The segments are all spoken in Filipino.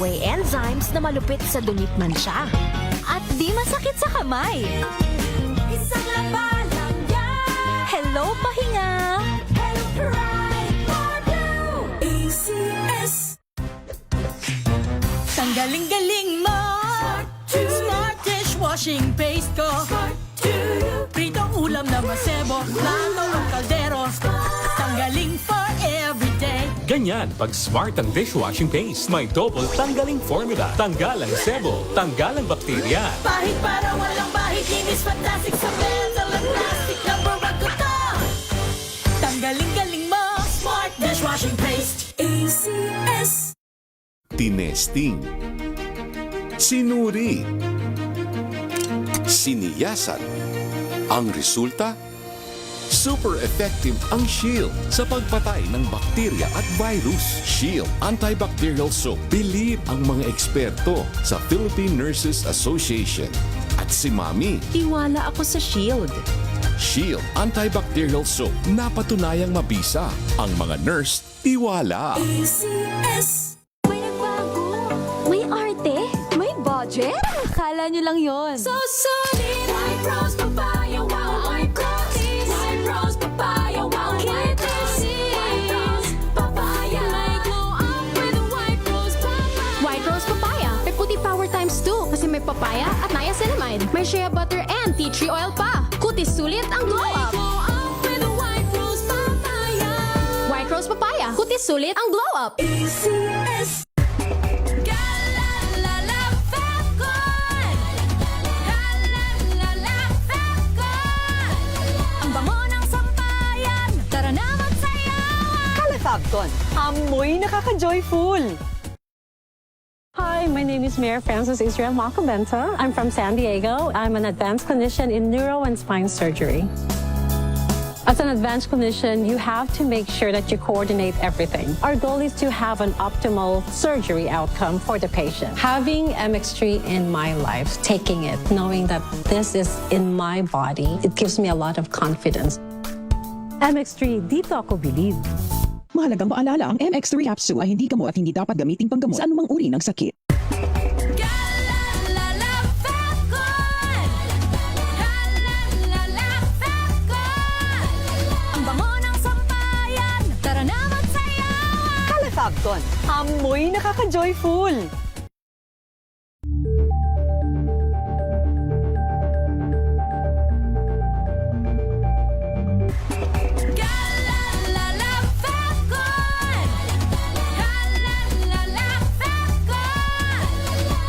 away enzymes na malupit sa dunit-man siya. At di masakit sa kamay. Isang laban lang yan. Hello, pahinga! Hello, pride for you. ACS. Tanggaling-galing mo. Smart dishwashing paste ko. Pritong ulam na masebo, plato o kaldero. Tanggaling for everyday. Ganyan pag smart ang dishwashing paste. May double tanggaling formula. Tanggal ang sebo, tanggal ang bakterya. Bahid para walang bahid, linis fantastic sa metal at plastic. Number one ko to. Tanggaling-galing mo. Smart dishwashing paste. ACS. Tinesting, sinuri, siniyasan. Ang resulta? Super effective ang Shield sa pagpatay ng bakterya at virus. Shield Antibacterial Soap. Believe ang mga eksperto sa Philippine Nurses Association. At si Mami. Tiwala ako sa Shield. Shield Antibacterial Soap. Napatunayang mabisa. Ang mga nurse, tiwala. ACS. May nagbago. May arte. May budget. Akala nyo lang yon. So solid. White rose papaya, wow, white rose. White rose papaya, wow, white rose. White rose papaya. May glow up with white rose papaya. White Rose Papaya. May puti power times 2 kasi may papaya at niacinamide. May shea butter and tea tree oil pa. Kutis sulit ang glow up. Glow up with white rose papaya. White Rose Papaya. Kutis sulit ang glow up. ACS. Ang bango ng sampayan. Tara na magsayawan. Calafabcon, amoy nakaka-joyful! Hi, my name is Mayor Francis Israel Macabenta. I'm from San Diego. I'm an advanced clinician in neuro and spine surgery. As an advanced clinician, you have to make sure that you coordinate everything. Our goal is to have an optimal surgery outcome for the patient. Having MX3 in my life, taking it, knowing that this is in my body, it gives me a lot of confidence. MX3, dito ako believe. Mahalagang paalala, ang MX3 capsule ay hindi gamot at hindi dapat gamiting panggamot sa anumang uri ng sakit. Ang bango ng sampayan. Tara na magsayawan. Calafabcon, amoy nakaka-joyful!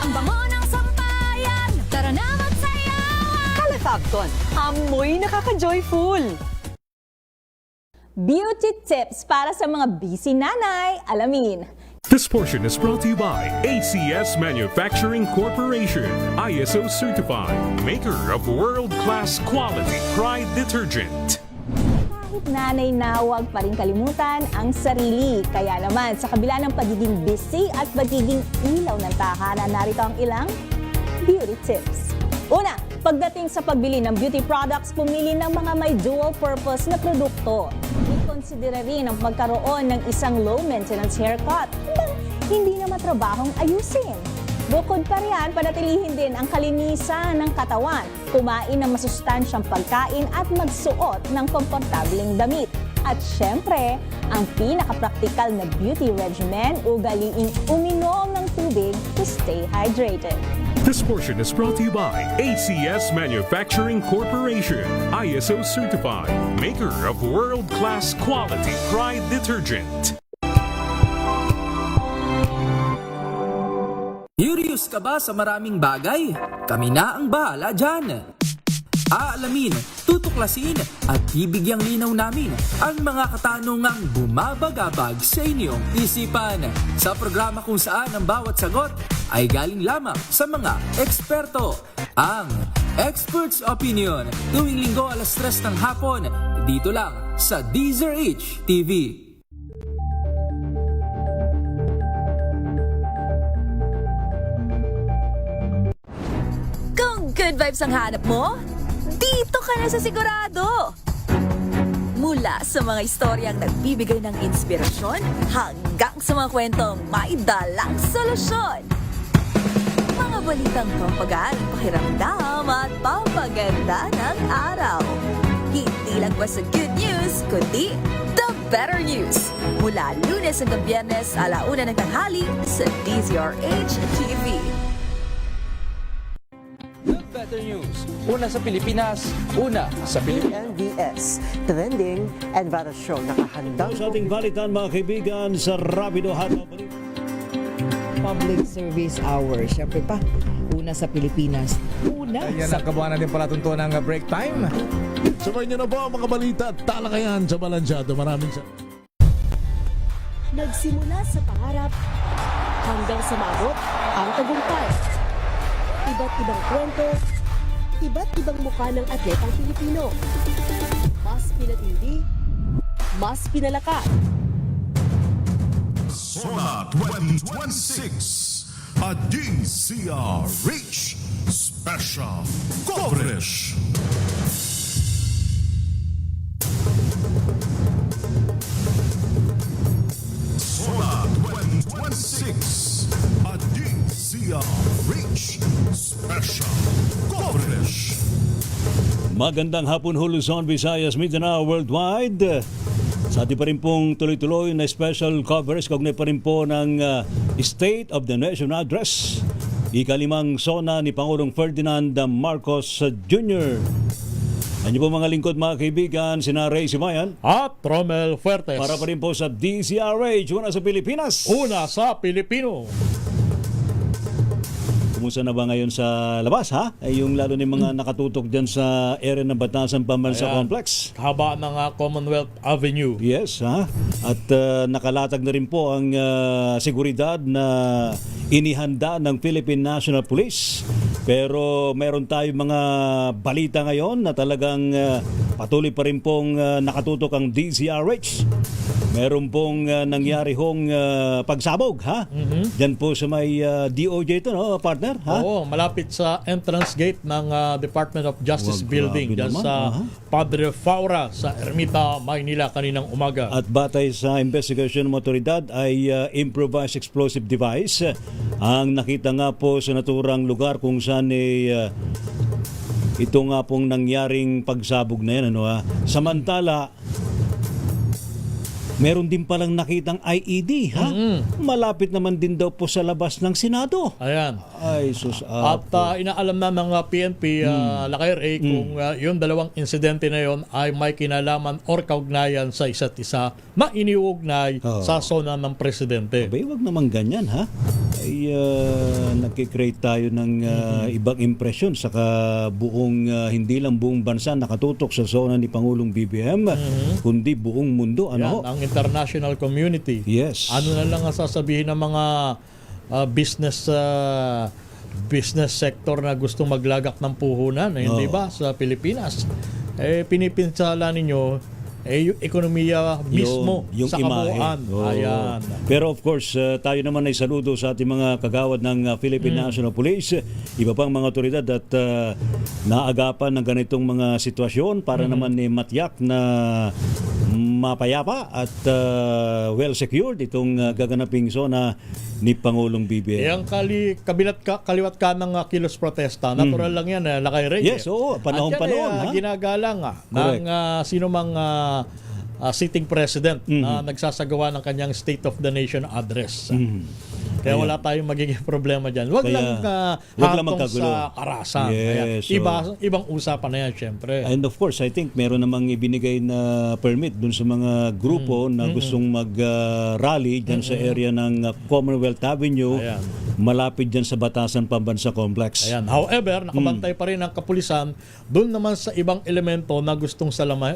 Ang bango ng sampayan. Tara na magsayawan. Calafabcon, amoy nakaka-joyful! Beauty tips para sa mga busy nanay. Alamin. This portion is brought to you by ACS Manufacturing Corporation, ISO certified, maker of world-class quality Pride detergent. Kahit nanay na, huwag pa rin kalimutan ang sarili. Kaya naman, sa kabila ng pagiging busy at pagiging ilaw ng tahanan, narito ang ilang beauty tips. Una, pagdating sa pagbili ng beauty products, pumili ng mga may dual purpose na produkto. I-consider rin ang pagkaroon ng isang low-maintenance haircut. Hindi na matrabahong ayusin. Bukod pa riyan, panatilihin din ang kalinisan ng katawan, kumain ng masustansyang pagkain at magsuot ng komportableng damit. At syempre, ang pinaka-praktikal na beauty regimen, ugaliing uminom ng tubig to stay hydrated. This portion is brought to you by ACS Manufacturing Corporation, ISO certified, maker of world-class quality Pride detergent. Curious ka ba sa maraming bagay? Kami na ang bahala dyan. Aalamin, tutuklasin at bibigyang linaw namin ang mga katanungang bumabagabag sa inyong isipan. Sa programa kung saan ang bawat sagot ay galing lamang sa mga eksperto. Ang Expert's Opinion, tuwing linggo 3:00 ng hapon, dito lang sa DZRH TV. Kung good vibes ang hanap mo, dito ka na sa sigurado. Mula sa mga istoryang nagbibigay ng inspirasyon hanggang sa mga kwentong may dalang solusyon. Mga balitang pampagaan, pakiramdam at pampaganda ng araw. Hindi lang basta good news, kundi the better news. Mula Lunes hanggang Biyernes, 1:00 ng tanghali sa DZRH TV. Better news. Una sa Pilipinas, una sa Pilipinas. NBS, Trending and Viral Show. Nakahandang Sa ating balitan mga kaibigan sa Rapido Hataw. Public Service Hour. Siyempre pa, una sa Pilipinas. Una Yan sa... ang kabuuan natin palatuntunan ng break time. Sabay niyo na po ang mga balita at talakayan sa Balansyado. Maraming sa... Nagsimula sa pangarap hanggang sa maabot ang tagumpay. Iba't ibang kwento, iba't ibang mukha ng atletang Pilipino. Mas pinatindi, mas pinalakas. Sona 2026, a DZRH special coverage. Sona 2026, a DZRH special coverage. Magandang hapon ho Luzon, Visayas, Mindanao, worldwide. Sa ating pa rin pong tuloy-tuloy na special coverage, kaugnay pa rin po ng State of the Nation Address. Ikalimang sona ni Pangulong Ferdinand Marcos Jr. Ano po mga lingkod mga kaibigan, sina Ray Simayan At Romel Fuertes. para pa rin po sa DZRH, una sa Pilipinas. Una sa Pilipino. Kumusta na ba ngayon sa labas ha? Ay yung lalo ni mga nakatutok dyan sa area ng Batasan Pambansa Ayan. Complex. Haba ng Commonwealth Avenue. Yes, ha? At nakalatag na rin po ang seguridad na inihanda ng Philippine National Police. Pero mayroon tayong mga balita ngayon na talagang patuloy pa rin pong nakatutok ang DZRH. Meron pong nangyari hong pagsabog, ha? Diyan po sa may DOJ ito, no, partner? Ha? Oo, malapit sa entrance gate ng Department of Justice Wag, Building. grabe Diyan naman, sa aha. Padre Faura sa Ermita, Maynila kaninang umaga. At batay sa investigation ng otoridad ay improvised explosive device ang nakita nga po sa naturang lugar kung saan ito nga pong nangyaring pagsabog na yan. Ano, ha? Samantala, meron din palang nakitang IED, ha? Malapit naman din daw po sa labas ng Senado. Ayan. Ay, sus. At inaalam na ng PNP, Lakay Ray, kung yung dalawang insidente na yon ay may kinalaman or kaugnayan sa isa't isa, mainiugnay sa sona ng presidente. Abay, wag naman ganyan, ha? Ay, nagkikreate tayo ng ibang impresyon saka buong, hindi lang buong bansa nakatutok sa zona ni Pangulong BBM, kundi buong mundo. Ano? Yan, ang international community. Yes. Ano na lang ang sasabihin ng mga business sector na gustong maglagak ng puhunan, hindi ba, sa Pilipinas? Pinipinsala ninyo yung ekonomiya mismo yung sa imahe. kabuuan. Ayan. Pero of course, tayo naman ay saludo sa ating mga kagawad ng Philippine National Police, iba pang mga otoridad at naagapan ng ganitong mga sitwasyon para naman matiyak na mapayapa at well secured itong gaganaping zona ni Pangulong BBM. Yung kaliwat ka ng kilos protesta, natural lang yan, Lakay Ray. Yes, oo, panahon-panahon. Ginagalang ng sino mang sitting president na nagsasagawa ng kanyang State of the Nation address. Kaya wala tayong magiging problema dyan. Wag lang hatong sa karasan. Yes, ibang usapan na yan, syempre. And of course, I think meron namang ibinigay na permit dun sa mga grupo na gustong mag-rally dyan sa area ng Commonwealth Avenue, malapit dyan sa Batasan Pambansa Complex. Ayan. However, nakabantay pa rin ang kapulisan doon naman sa ibang elemento na gustong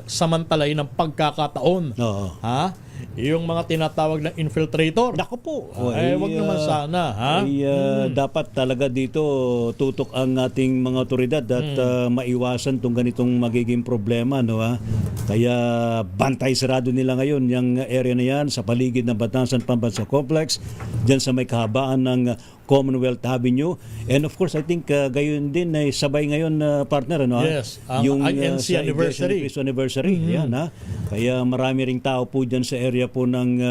samantalayin ng pagkakataon. Ha? Yung mga tinatawag na infiltrator. Naku po. Wag naman sana. Ha? Dapat talaga dito tutok ang ating mga otoridad at maiwasan tong ganitong magiging problema. No, ha? Kaya bantay sarado nila ngayon yung area na yan sa paligid ng Batasan Pambansa Complex, dyan sa may kahabaan ng Commonwealth Avenue. And of course, I think gayon din ay sabay ngayon partner ano Yes, ang INC sa anniversary. Iglesia ni Cristo anniversary. Yan ha. Kaya marami ring tao po diyan sa area po ng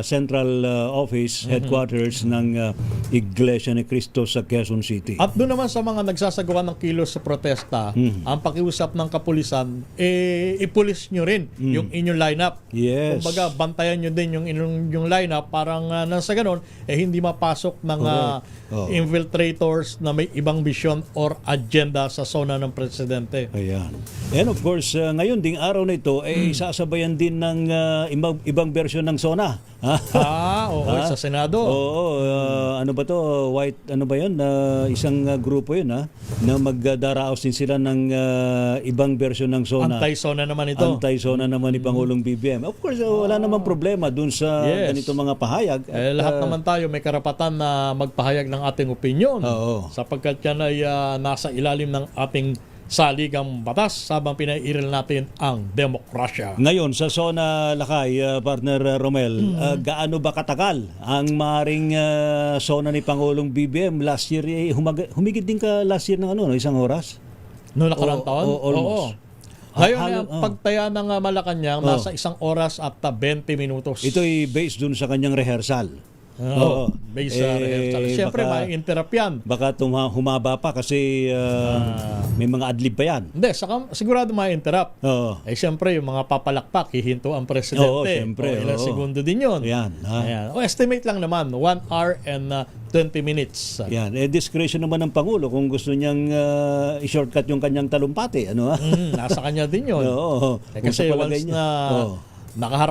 central office headquarters ng Iglesia ni Cristo sa Quezon City. At doon naman sa mga nagsasagawa ng kilos sa protesta, ang pakiusap ng kapulisan, ipulis nyo rin yung inyong lineup. Yes. Kumbaga, bantayan nyo din yung lineup parang nang sa ganun, hindi mapasok ng infiltrators na may ibang vision or agenda sa zona ng presidente. Ayan. And of course, ngayon ding araw na ito ay sasabayan din ng ibang version ng SONA. Oo, sa Senado. Oo, ano ba to? White, ano ba yun? Isang grupo yun na magdaraos din sila ng ibang version ng SONA. Anti-SONA naman ito. Anti-SONA naman ni Pangulong BBM. Of course, wala namang problema dun sa ganito mga pahayag. Lahat naman tayo may karapatan na magpahayag ng ating opinion. Sapagkat yan ay nasa ilalim ng ating saligang batas habang pinairal natin ang demokrasya. Ngayon, sa SONA Lakay, partner Romel, gaano ba katagal ang maring SONA ni Pangulong BBM? Last year, humigit din ka last year ng isang oras? Noong nakarang taon? Almost. Ngayon, ang pagtaya ng Malacanang nasa 1 oras at 20 minutos. Ito ay based dun sa kanyang rehearsal. Based sa rehearsal. Siyempre, may interrupt yan. Baka humaba pa kasi may mga adlib pa yan. Hindi, sigurado may interrupt. Siyempre, yung mga papalakpak, hihinto ang presidente. Oo, siyempre. Ilang segundo din yun. Yan. Estimate lang naman, 1 hour and 20 minutes. Yan. Discretion naman ng Pangulo kung gusto niyang i-shortcut yung kanyang talumpati. Nasa kanya din yun. Kasi once na nakaharap